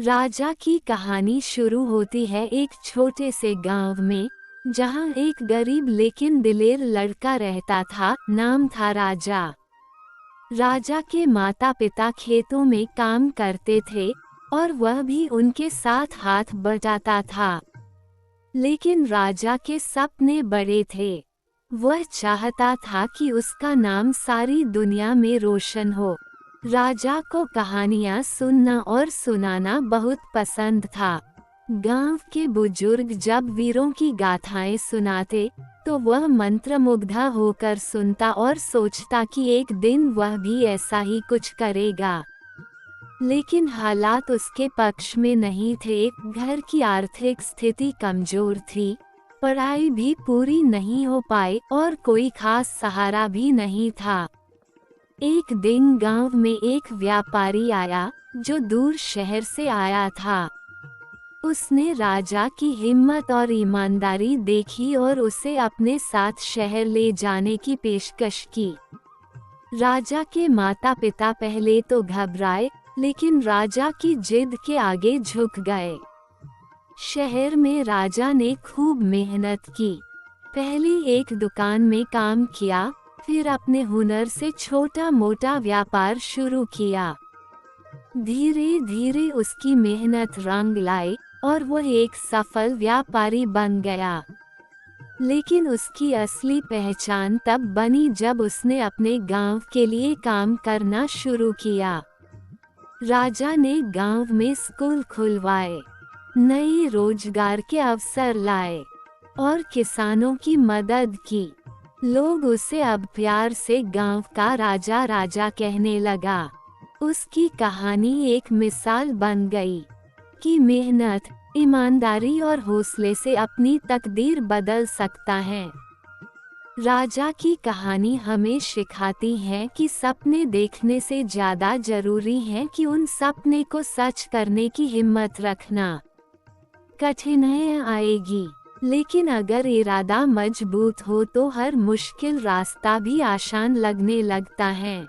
राजा की कहानी शुरू होती है एक छोटे से गांव में, जहां एक गरीब लेकिन दिलेर लड़का रहता था। नाम था राजा। राजा के माता पिता खेतों में काम करते थे और वह भी उनके साथ हाथ बटाता था। लेकिन राजा के सपने बड़े थे। वह चाहता था कि उसका नाम सारी दुनिया में रोशन हो। राजा को कहानियां सुनना और सुनाना बहुत पसंद था। गांव के बुजुर्ग जब वीरों की गाथाएं सुनाते तो वह मंत्रमुग्धा होकर सुनता और सोचता कि एक दिन वह भी ऐसा ही कुछ करेगा। लेकिन हालात उसके पक्ष में नहीं थे। घर की आर्थिक स्थिति कमजोर थी, पढ़ाई भी पूरी नहीं हो पाई और कोई खास सहारा भी नहीं था। एक दिन गांव में एक व्यापारी आया जो दूर शहर से आया था। उसने राजा की हिम्मत और ईमानदारी देखी और उसे अपने साथ शहर ले जाने की पेशकश की। राजा के माता पिता पहले तो घबराए, लेकिन राजा की जिद के आगे झुक गए। शहर में राजा ने खूब मेहनत की। पहले एक दुकान में काम किया, फिर अपने हुनर से छोटा मोटा व्यापार शुरू किया। धीरे धीरे उसकी मेहनत रंग लाई और वह एक सफल व्यापारी बन गया। लेकिन उसकी असली पहचान तब बनी जब उसने अपने गांव के लिए काम करना शुरू किया। राजा ने गांव में स्कूल खुलवाए, नए रोजगार के अवसर लाए और किसानों की मदद की। लोग उसे अब प्यार से गांव का राजा राजा कहने लगा। उसकी कहानी एक मिसाल बन गई कि मेहनत, ईमानदारी और हौसले से अपनी तकदीर बदल सकता है। राजा की कहानी हमें सिखाती है कि सपने देखने से ज़्यादा जरूरी है कि उन सपने को सच करने की हिम्मत रखना। कठिनाइयाँ आएगी, लेकिन अगर इरादा मजबूत हो तो हर मुश्किल रास्ता भी आसान लगने लगता है।